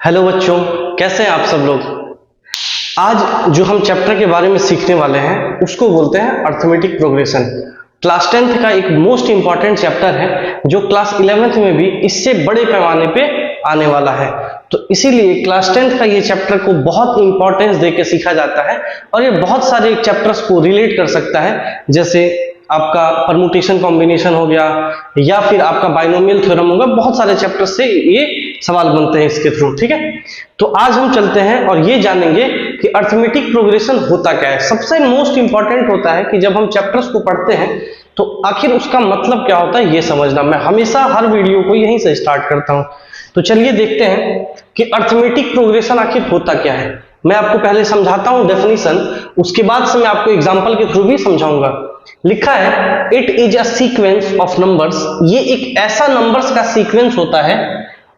Hello बच्चों, कैसे हैं आप सब लोग। आज जो हम चैप्टर के बारे में सीखने वाले हैं उसको बोलते हैं अर्थमेटिक प्रोग्रेशन। क्लास 10th का एक मोस्ट इंपॉर्टेंट चैप्टर है जो क्लास 11th में भी इससे बड़े पैमाने पे आने वाला है। तो इसीलिए क्लास 10th का ये चैप्टर को बहुत इंपॉर्टेंस देके सीखा जाता है और ये बहुत सारे चैप्टर्स को रिलेट कर सकता है, जैसे आपका परमुटेशन कॉम्बिनेशन हो गया या फिर आपका बाइनोमियल थ्योरम होगा। बहुत सारे चैप्टर से ये सवाल बनते हैं इसके थ्रू। ठीक है, तो आज हम चलते हैं और ये जानेंगे कि अर्थमेटिक प्रोग्रेशन होता क्या है। सबसे मोस्ट इंपॉर्टेंट होता है कि जब हम चैप्टर्स को पढ़ते हैं तो आखिर उसका मतलब क्या होता है ये समझना। मैं हमेशा हर वीडियो को यहीं से स्टार्ट करता हूं। तो चलिए देखते हैं कि अर्थमेटिक प्रोग्रेशन आखिर होता क्या है। मैं आपको पहले समझाता हूं डेफिनेशन, उसके बाद से मैं आपको एग्जाम्पल के थ्रू भी समझाऊंगा। लिखा है it is a sequence of numbers. ये एक ऐसा नंबर्स का सीक्वेंस होता है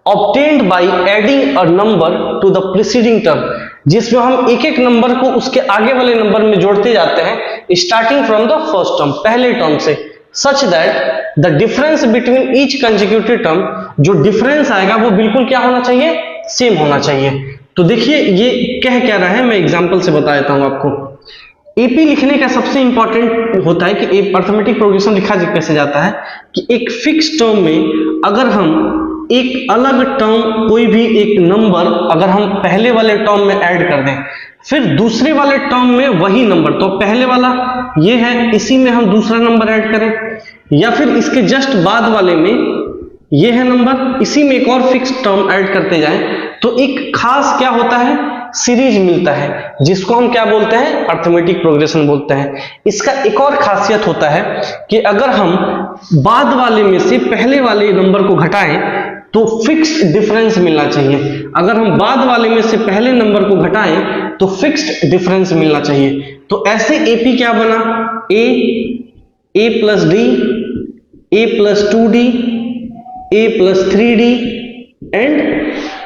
obtained by adding a number to the preceding term, जिसमें हम एक एक नंबर को उसके आगे वाले नंबर में जोड़ते जाते हैं starting from the first term, पहले टर्म से, such that the difference between each consecutive term, जो डिफरेंस आएगा वो बिल्कुल क्या होना चाहिए, सेम होना चाहिए। तो देखिए ये कह क्या रहा है, मैं एग्जांपल से बता देता हूं आपको। एपी लिखने का सबसे इंपॉर्टेंट होता है कि अर्थमेटिक प्रोग्रेशन लिखा कैसे जाता है कि एक फिक्स टर्म में अगर हम एक अलग टर्म, कोई भी एक नंबर अगर हम पहले वाले टर्म में ऐड कर दें, फिर दूसरे वाले टर्म में वही नंबर, तो पहले वाला ये है, इसी में हम दूसरा नंबर ऐड करें, या फिर इसके जस्ट बाद वाले में ये है नंबर, इसी में एक और फिक्स टर्म ऐड करते जाएं, तो एक खास क्या होता है, सीरीज मिलता है, जिसको हम क्या बोलते हैं, अर्थमेटिक प्रोग्रेशन बोलते हैं। इसका एक और खासियत होता है कि अगर हम बाद वाले में से पहले वाले नंबर को घटाएं तो फिक्स्ड डिफरेंस मिलना चाहिए। अगर हम बाद वाले में से पहले नंबर को घटाएं तो फिक्स्ड डिफरेंस मिलना चाहिए। तो ऐसे एपी क्या बना, A plus D, A plus 2d, A plus 3d and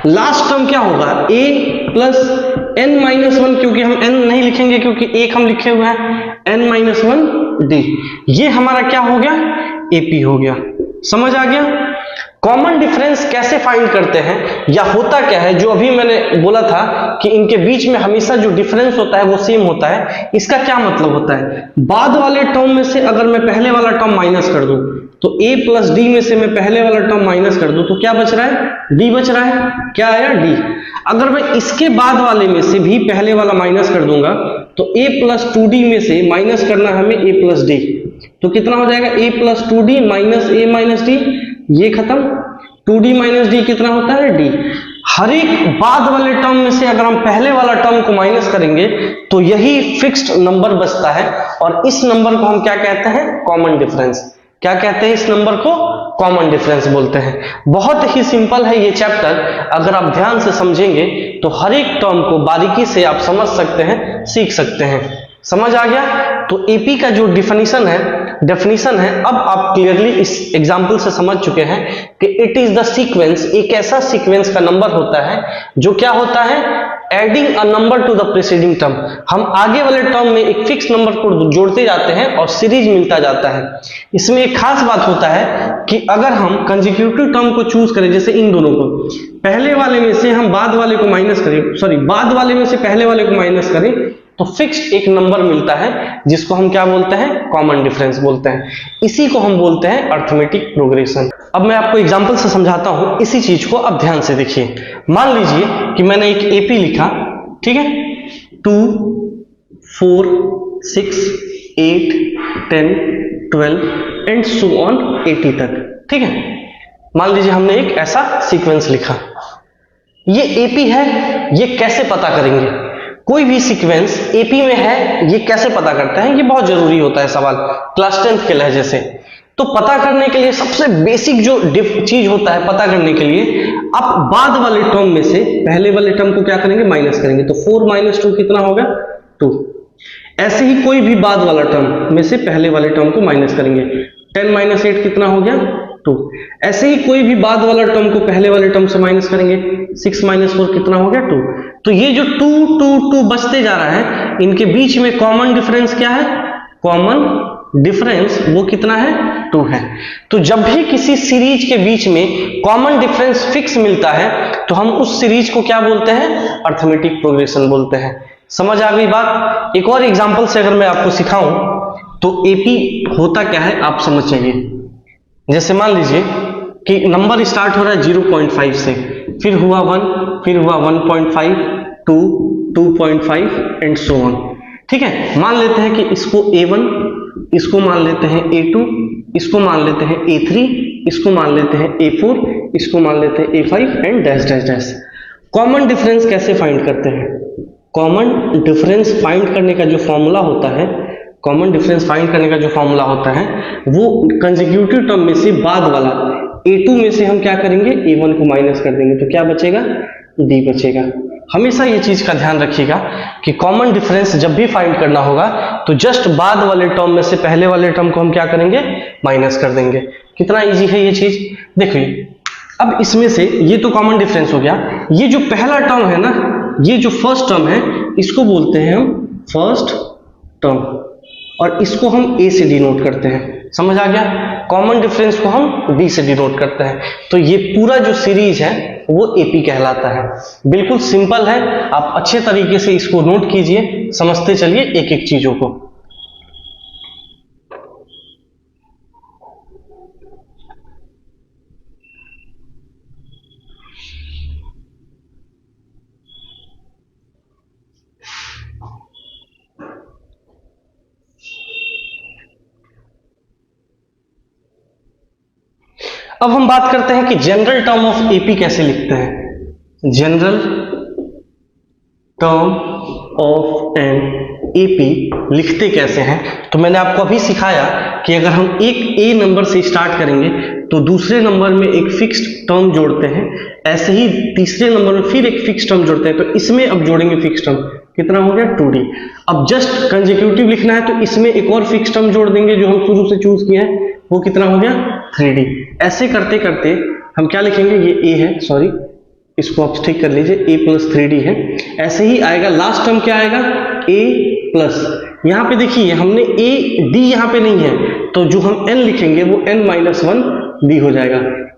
last term क्या होगा, a प्लस n-1, क्योंकि हम n नहीं लिखेंगे क्योंकि एक हम लिखे हुए हैं, n-1d। ये हमारा क्या हो गया, एपी हो गया। समझ आ गया। कॉमन डिफरेंस कैसे फाइंड करते हैं या होता क्या है, जो अभी मैंने बोला था कि इनके बीच में हमेशा जो डिफरेंस होता है वो सेम होता है। इसका क्या मतलब होता है, बाद वाले टर्म में से अगर मैं पहले वाला टर्म माइनस कर दूं, तो a प्लस डी में से मैं पहले वाला टर्म माइनस कर दूं तो क्या बच रहा है, d बच रहा है। क्या आया, d। अगर मैं इसके बाद वाले में से भी पहले वाला माइनस कर दूंगा तो a प्लस 2d में से माइनस करना हमें a प्लस डी, तो कितना हो जाएगा, a plus 2d minus a minus D, ये खत्म। 2d माइनस डी कितना होता है, d। हर एक बाद वाले टर्म में से अगर हम पहले वाला टर्म को माइनस करेंगे तो यही फिक्स्ड नंबर बचता है, और इस नंबर को हम क्या कहते हैं, कॉमन डिफरेंस। क्या कहते हैं इस नंबर को, कॉमन डिफरेंस बोलते हैं। बहुत ही सिंपल है ये चैप्टर, अगर आप ध्यान से समझेंगे तो हर एक टर्म को बारीकी से आप समझ सकते हैं, सीख सकते हैं। समझ आ गया। तो एपी का जो डेफिनेशन है, अब आप क्लियरली इस एग्जांपल से समझ चुके हैं कि इट इज द सीक्वेंस, एक ऐसा सीक्वेंस का नंबर होता है जो क्या होता है, adding a number two the preceding term. हम आगे वाले टर्म में एक फिक्स नंबर को जोड़ते जाते हैं और सीरीज मिलता जाता है। इसमें एक खास बात होता है कि अगर हम कंसेक्यूटिव टर्म को चूज करें, जैसे इन दोनों को, पहले वाले में से हम बाद वाले को माइनस करें, बाद वाले में से पहले वाले को माइनस करें, तो फिक्स्ड एक नंबर मिलता है जिसको हम क्या बोलते हैं, कॉमन डिफरेंस बोलते हैं। इसी को हम बोलते हैं अर्थमेटिक प्रोग्रेशन। अब मैं आपको एग्जांपल से समझाता हूं इसी चीज को, आप ध्यान से देखिए। मान लीजिए कि मैंने एक एपी लिखा, ठीक है, 2 4 6 8 10 12 एंड सो ऑन 80 तक। ठीक है, मान लीजिए हमने एक ऐसा सीक्वेंस लिखा। ये एपी है, ये कैसे पता करेंगे, कोई भी सीक्वेंस एपी में है ये कैसे पता करते हैं, ये बहुत जरूरी होता है सवाल क्लास 10th के लहजे से। तो पता करने के लिए सबसे बेसिक जो चीज होता है पता करने के लिए, आप बाद वाले टर्म में से पहले वाले टर्म को क्या करेंगे, माइनस करेंगे, तो 4 माइनस 2 कितना होगा, 2। ऐसे ही कोई भी बाद वाला टर्म में से पहले वाले टर्म को माइनस करेंगे, 10 माइनस 8 कितना हो गया, 2। ऐसे ही कोई भी बाद वाला टर्म को पहले वाले टर्म से माइनस करेंगे, 6 माइनस 4 कितना हो गया, 2। तो ये जो 2 2 2 बचते जा रहा है, इनके बीच में कॉमन डिफरेंस क्या है, कॉमन डिफरेंस वो कितना है 2 है। तो जब भी किसी सीरीज के बीच में कॉमन डिफरेंस फिक्स मिलता है तो हम उस सीरीज को क्या बोलते हैं, अर्थमेटिक प्रोग्रेशन बोलते हैं। समझ आ गई बात। एक और एग्जांपल से अगर मैं आपको सिखाऊं तो एपी होता क्या है आप समझ जाइए। जैसे मान लीजिए कि नंबर स्टार्ट हो रहा है 0.5 से, फिर हुआ 1, फिर हुआ 1.5, 2, 2.5 एंड सो ऑन। ठीक है, मान लेते हैं कि इसको A1, इसको मान लेते हैं A2, इसको मान लेते हैं A3, इसको मान लेते हैं A4, इसको मान लेते हैं A5 and dash dash dash. Common difference कैसे फाइंड करते हैं? कॉमन डिफरेंस फाइंड करने का जो फॉर्मूला होता है, कॉमन डिफरेंस फाइंड करने का जो फॉर्मूला होता है वो कंसेक्यूटिव टर्म में से बाद वाला A2 में से हम क्या करेंगे, A1 को माइनस कर देंगे तो क्या बचेगा, D बचेगा। हमेशा ये चीज का ध्यान रखिएगा कि कॉमन डिफरेंस जब भी फाइंड करना होगा तो जस्ट बाद वाले टर्म में से पहले वाले टर्म को हम क्या करेंगे, माइनस कर देंगे। कितना इजी है ये चीज, देखिए। अब इसमें से ये तो कॉमन डिफरेंस हो गया, ये जो पहला टर्म है ना, ये जो फर्स्ट टर्म है इसको बोलते हैं हम फर्स्ट टर्म, और इसको हम ए से डिनोट करते हैं। समझ आ गया? कॉमन डिफरेंस को हम डी से डिनोट करते हैं। तो ये पूरा जो सीरीज है वो एपी कहलाता है। बिल्कुल सिंपल है, आप अच्छे तरीके से इसको नोट कीजिए, समझते चलिए एक एक चीजों को। अब हम बात करते हैं कि जनरल टर्म ऑफ एपी कैसे लिखते हैं। General term of an AP लिखते कैसे हैं, तो मैंने आपको अभी सिखाया कि अगर हम एक ए नंबर से स्टार्ट करेंगे तो दूसरे नंबर में एक फिक्स्ड टर्म जोड़ते हैं, ऐसे ही तीसरे नंबर में फिर एक फिक्स्ड टर्म जोड़ते हैं, तो इसमें अब जोड़ेंगे फिक्स्ड टर्म, कितना हो गया 2D। अब जस्ट कंसेक्यूटिव लिखना है तो इसमें एक और फिक्स्ड टर्म जोड़ देंगे जो हम शुरू से चूज किया है, वो कितना हो गया 3D। ऐसे करते करते हम क्या लिखेंगे, ये ए है, सॉरी इसको आप ठीक कर लीजिए, a प्लस 3D है। ऐसे ही आएगा, लास्ट टर्म क्या आएगा a प्लस, यहाँ पे देखिए हमने a d यहाँ पे नहीं है, तो जो हम n लिखेंगे वो n-1 d हो जाएगा।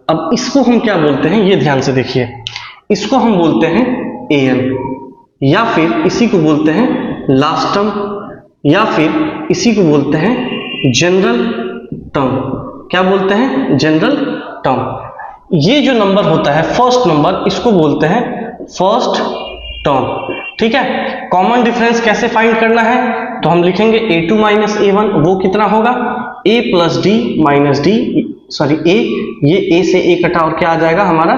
अब इसको हम क्या बोलते हैं, ये ध्यान से देखिए, इसको हम बोलते हैं an, या फिर इसी को बोलते हैं लास्ट टर्म, या फिर इसी को बोलते हैं जनरल टर्म। क्या बोलते हैं, जनरल टर्म। ये जो नंबर होता है फर्स्ट नंबर, इसको बोलते हैं फर्स्ट टर्म। ठीक है, कॉमन डिफरेंस कैसे फाइंड करना है, तो हम लिखेंगे a2 माइनस a1, वो कितना होगा a plus D minus D, sorry a, ये a से a कटा और क्या आ जाएगा हमारा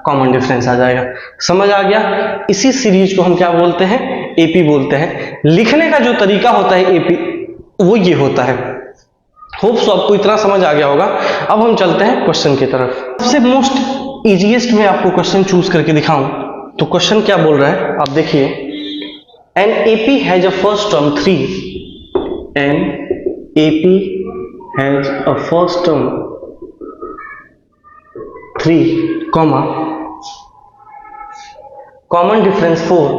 कॉमन डिफरेंस आ जाएगा। समझ आ गया? इसी सीरीज को हम क्या बोलते हैं, एपी बोलते हैं। लिखने का जो तरीका होता है एपी वो ये होता है। होप सो आपको इतना समझ आ गया होगा। अब हम चलते हैं क्वेश्चन की तरफ। सबसे मोस्ट इजीएस्ट में आपको क्वेश्चन चूज करके दिखाऊं तो क्वेश्चन क्या बोल रहा है, आप देखिए, an AP has a first term 3, an AP has a first term 3, comma common difference 4,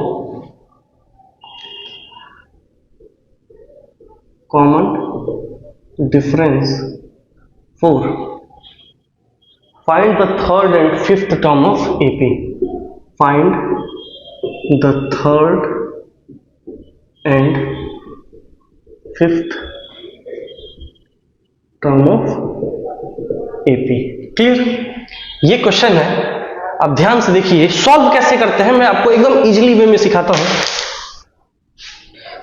common difference 4, find the third and fifth term of AP, find the third and fifth term of AP। Clear? ये question है, अब ध्यान से देखिए solve कैसे करते हैं, मैं आपको एकदम इजीली वे में सिखाता हूं।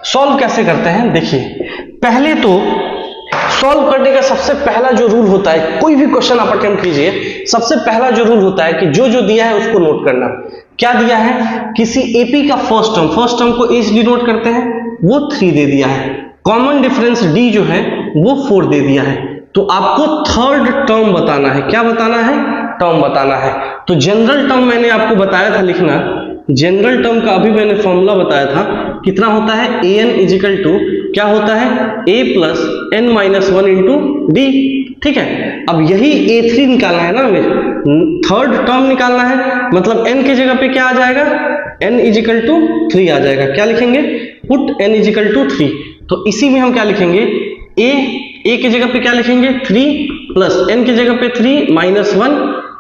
सॉल्व कैसे करते हैं, देखिए पहले तो सॉल्व करने का सबसे पहला जो रूल होता है, कोई भी क्वेश्चन आप अटेम्प्ट कीजिए, सबसे पहला जो रूल होता है कि जो जो दिया है उसको नोट करना। क्या दिया है, किसी एपी का फर्स्ट टर्म को ए से डिनोट करते हैं, वो 3 दे दिया है। कॉमन डिफरेंस डी जो है वो 4 दे दिया है। तो आपको थर्ड टर्म बताना है। क्या बताना है, टर्म बताना है। तो जनरल टर्म मैंने आपको बताया था लिखना, जनरल टर्म का अभी मैंने फॉर्मूला बताया था, कितना होता है an इजिकल टू क्या होता है a plus n-1 into D. ठीक है, अब यही a3 निकालना है ना, हमें थर्ड टर्म निकालना है, मतलब n के जगह पे क्या आ जाएगा, n इजिकल टू 3 आ जाएगा। क्या लिखेंगे, पुट n इजिकल टू 3। तो इसी में हम क्या लिखेंगे, a ए की जगह पे क्या लिखेंगे 3 प्लस एन की जगह पे 3 माइनस 1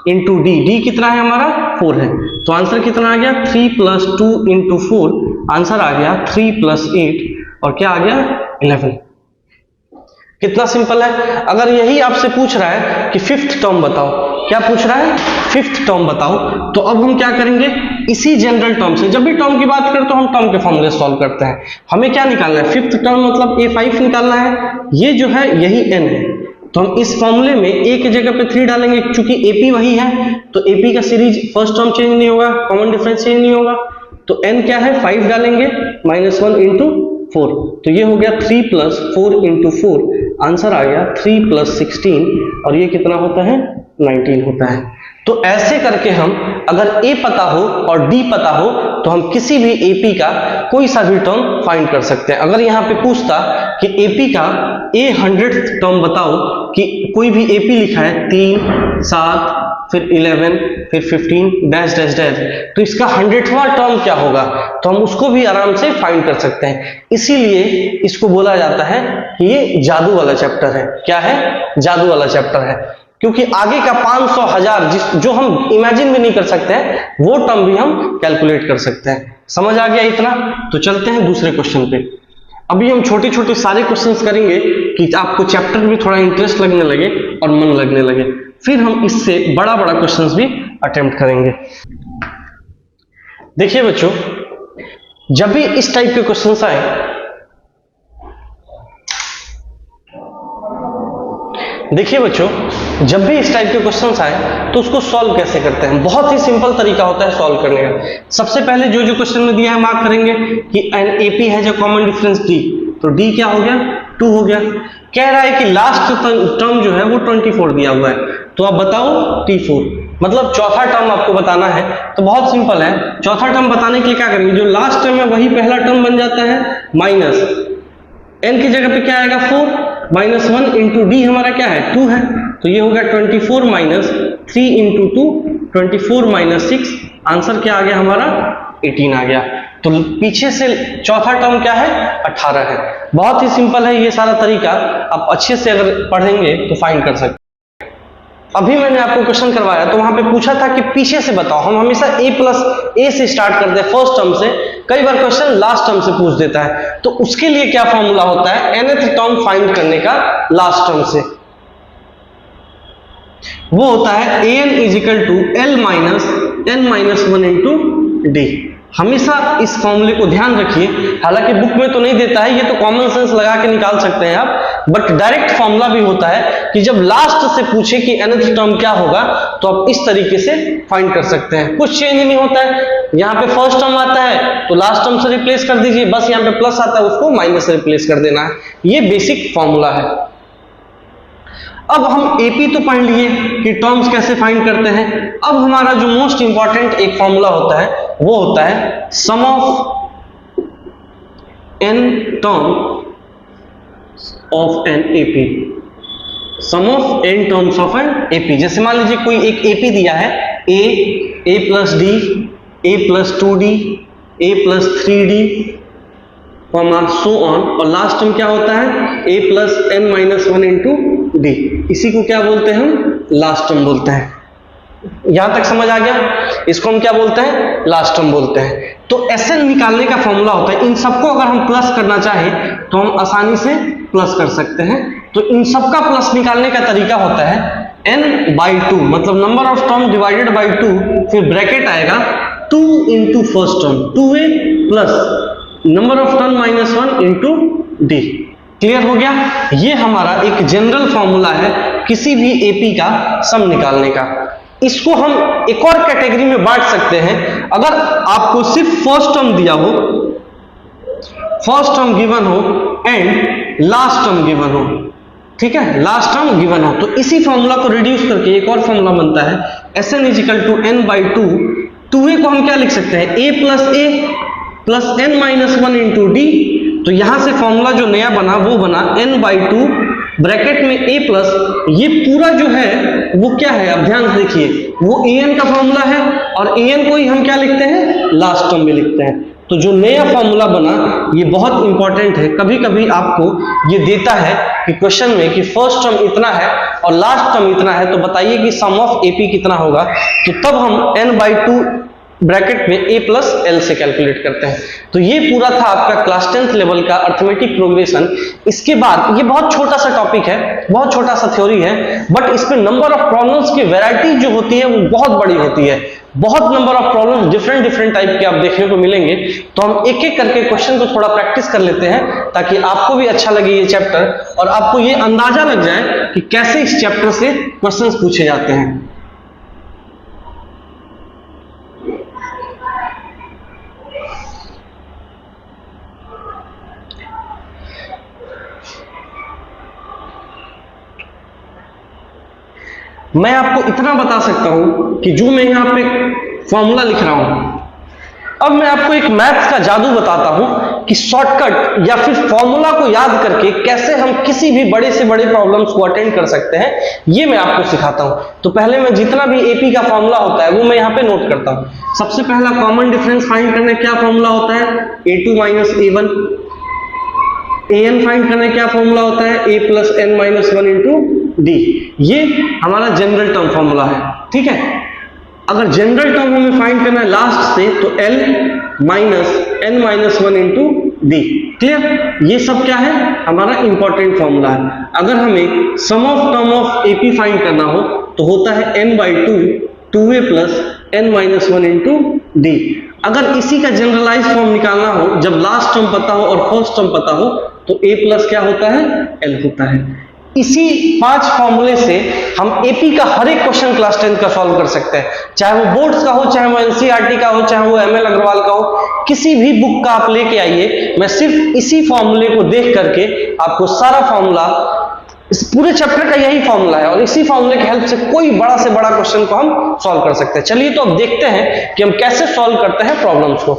इंटू डी, डी कितना है हमारा 4 है, तो आंसर कितना आ गया 3 प्लस 2 इंटू 4, आंसर आ गया 3 प्लस 8 और क्या आ गया 11। कितना सिंपल है। अगर यही आपसे पूछ रहा है कि फिफ्थ टर्म बताओ, क्या पूछ रहा है फिफ्थ टर्म बताओ, तो अब हम क्या करेंगे इसी जनरल टर्म से, जब भी टर्म की बात करें तो हम टर्म के फॉर्मूले सॉल्व करते हैं। हमें क्या निकालना है फिफ्थ टर्म मतलब a5 निकालना है, ये जो है यही n है, तो हम इस फॉर्मूले में a की जगह पे 3 डालेंगे, क्योंकि ap वही है तो ap का सीरीज फर्स्ट टर्म चेंज नहीं होगा, कॉमन डिफरेंस चेंज नहीं होगा, तो n क्या है 5 डालेंगे माइनस 1 इंटू 4, तो ये हो गया 3 प्लस 4 इंटू 4, आंसर आ गया 3 प्लस 16 और ये कितना होता है 19 होता है। तो ऐसे करके हम अगर a पता हो और d पता हो तो हम किसी भी AP का कोई सा भी टर्म फाइंड कर सकते हैं। अगर यहाँ पे पूछता कि AP का a100th टर्म बताओ, कि कोई भी AP लिखा है 3 7 फिर 11 फिर 15 डैश डैश डैश, तो इसका 100वां टर्म क्या होगा, तो हम उसको भी आराम से फाइंड कर सकते हैं। इसीलिए इसको बोला जाता है कि ये जादू वाला चैप्टर है। क्या है जादू वाला चैप्टर है, क्योंकि आगे का 500 1000 जो हम इमेजिन भी नहीं कर सकते हैं वो टर्म भी हम कैलकुलेट कर सकते हैं। समझ आ गया इतना, तो चलते हैं दूसरे क्वेश्चन पे। अभी हम छोटे छोटे सारे क्वेश्चंस करेंगे कि आपको चैप्टर में थोड़ा इंटरेस्ट लगने लगे और मन लगने लगे, फिर हम इससे बड़ा बड़ा क्वेश्चंस भी अटेम्प्ट करेंगे। देखिए बच्चों, जब भी इस टाइप के क्वेश्चंस आए, देखिए बच्चों जब भी इस टाइप के क्वेश्चंस आए तो उसको सॉल्व कैसे करते हैं। बहुत ही सिंपल तरीका होता है सॉल्व करने का। सबसे पहले जो जो क्वेश्चन में दिया है मार्क करेंगे कि एन AP है जो कॉमन डिफरेंस D, तो D क्या हो गया 2 हो गया। कह रहा है कि लास्ट टर्म जो है वो 24 दिया हुआ है, तो आप बताओ T4, मतलब चौथा टर्म आपको बताना है। तो बहुत सिंपल है, चौथा टर्म बताने के लिए क्या करेंगे, जो लास्ट टर्म है वही पहला टर्म बन जाता है, माइनस n की जगह पे क्या आएगा 4 माइनस 1 इंटू डी हमारा क्या है 2 है, तो ये हो गया 24 माइनस 3 इंटू 2 24 माइनस 6, आंसर क्या आ गया हमारा 18 आ गया। तो पीछे से चौथा टर्म क्या है 18 है। बहुत ही सिंपल है ये सारा तरीका, आप अच्छे से अगर पढ़ेंगे तो फाइंड कर सकते। अभी मैंने आपको क्वेश्चन करवाया तो वहां पे पूछा था कि पीछे से बताओ, हम हमेशा a प्लस a से स्टार्ट करते हैं फर्स्ट टर्म से, कई बार क्वेश्चन लास्ट टर्म से पूछ देता है, तो उसके लिए क्या फॉर्मूला होता है nth टर्म फाइंड करने का लास्ट टर्म से, वो होता है an is equal to l minus n minus 1 into d. हमेशा इस फॉर्मूले को ध्यान रखिए, हालांकि बुक में तो नहीं देता है, ये तो कॉमन सेंस लगा के निकाल सकते हैं आप, बट डायरेक्ट फॉर्मूला भी होता है कि जब लास्ट से पूछे कि nth टर्म क्या होगा तो आप इस तरीके से फाइंड कर सकते हैं। कुछ चेंज नहीं होता है, यहाँ पे फर्स्ट टर्म आता है तो लास्ट टर्म से रिप्लेस कर दीजिए, बस यहाँ पे प्लस आता है उसको माइनस से रिप्लेस कर देना है, ये बेसिक फॉर्मूला है। अब हम AP तो पढ़ लिए कि टर्म्स कैसे फाइंड करते हैं, अब हमारा जो मोस्ट इंपॉर्टेंट एक फॉर्मूला होता है वो होता है sum of n term of N AP, sum of n terms of N AP। जैसे मान लीजिए कोई एक AP दिया है a plus d, a plus 2d, a plus 3d so on, और लास्ट टर्म क्या होता है a plus n minus 1 into D, इसी को क्या बोलते हैं हम लास्ट टर्म बोलते हैं। यहां तक समझ आ गया, इसको हम क्या बोलते हैं लास्ट टर्म बोलते हैं। तो Sn निकालने का फॉर्मूला होता है, इन सबको अगर हम प्लस करना चाहें तो हम आसानी से प्लस कर सकते हैं। तो इन सबका प्लस निकालने का तरीका होता है n बाई 2, मतलब number of term divided by 2, फिर ब्रैकेट आएगा 2 into first term 2a plus number of term minus 1 into D. Clear हो गया, ये हमारा एक जनरल फॉर्मूला है किसी भी AP का सम निकालने का। इसको हम एक और कैटेगरी में बांट सकते हैं, अगर आपको सिर्फ फर्स्ट टर्म दिया हो, फर्स्ट टर्म गिवन हो एंड लास्ट टर्म गिवन हो, ठीक है, लास्ट टर्म गिवन हो, तो इसी फॉर्मूला को रिड्यूस करके एक और फॉर्मूला बनता है Sn is equal to n by 2। 2a को हम क्या लिख सकते हैं a plus n minus 1 into d. तो यहां से फॉर्मूला जो नया बना वो बना n बाई 2 ब्रैकेट में a प्लस, ये पूरा जो है वो क्या है, अब ध्यान देखिए, वो an का फॉर्मूला है और an को ही हम क्या लिखते हैं लास्ट टर्म में लिखते हैं। तो जो नया फॉर्मूला बना ये बहुत इंपॉर्टेंट है। कभी कभी आपको ये देता है कि क्वेश्चन में कि फर्स्ट टर्म इतना है और लास्ट टर्म इतना है, तो बताइए कि सम ऑफ एपी कितना होगा, तो तब हम n/2 ब्रैकेट में a प्लस एल से कैलकुलेट करते हैं। तो ये पूरा था आपका क्लास 10th लेवल का अर्थमेटिक प्रोग्रेशन। इसके बाद ये बहुत छोटा सा टॉपिक है, बहुत छोटा सा थ्योरी है, बट इस पे नंबर ऑफ प्रॉब्लम्स की वैरायटी जो होती है वो बहुत बड़ी होती है। बहुत number of problems different type के आप देखने को मिलेंगे। तो हम एक एक करके क्वेश्चन को थोड़ा प्रैक्टिस कर लेते हैं ताकि आपको भी अच्छा लगे ये चैप्टर और आपको ये अंदाजा लग जाए कि कैसे इस चैप्टर से क्वेश्चंस पूछे जाते हैं। मैं आपको इतना बता सकता हूं कि जो मैं यहां पे फॉर्मूला लिख रहा हूं, अब मैं आपको एक मैथ्स का जादू बताता हूं कि शॉर्टकट या फिर फॉर्मूला को याद करके कैसे हम किसी भी बड़े से बड़े प्रॉब्लम्स को अटेंड कर सकते हैं, ये मैं आपको सिखाता हूं। तो पहले मैं जितना भी एपी का फॉर्मूला होता है वो मैं यहां पे नोट करता हूं। सबसे पहला कॉमन डिफरेंस फाइंड करने क्या फॉर्मूला होता है, a2 minus a1। an find करने क्या फॉर्मूला होता है, a plus n minus 1 into D. ये हमारा जनरल टर्म फॉर्मूला है, ठीक है। अगर जनरल टर्म हमें फाइंड करना है लास्ट से, तो L minus n minus 1 into D. Clear? ये सब क्या है, हमारा इंपॉर्टेंट फॉर्मूला है। अगर हमें sum of term of AP find करना हो तो होता है n/2 2a plus n minus 1 into D. अगर इसी का जनरलाइज फॉर्म निकालना हो, जब लास्ट टर्म पता हो और फर्स्ट टर्म पता हो, तो a प्लस क्या होता है, l होता है। इसी 5 फॉर्मूले से हम एपी का हर एक क्वेश्चन क्लास 10 का सॉल्व कर सकते हैं, चाहे वो बोर्ड्स का हो, चाहे वो एनसीईआरटी का हो, चाहे वो एमएल अग्रवाल का हो। किसी भी बुक का आप लेके आइए, मैं सिर्फ इसी फॉर्मूले को देख करके आपको सारा फॉर्मूला, इस पूरे चैप्टर का यही फॉर्मूला है और इसी फॉर्मूले की हेल्प से कोई बड़ा से बड़ा क्वेश्चन को हम सॉल्व कर सकते हैं। चलिए तो अब देखते हैं कि हम कैसे सॉल्व करते हैं प्रॉब्लम्स को।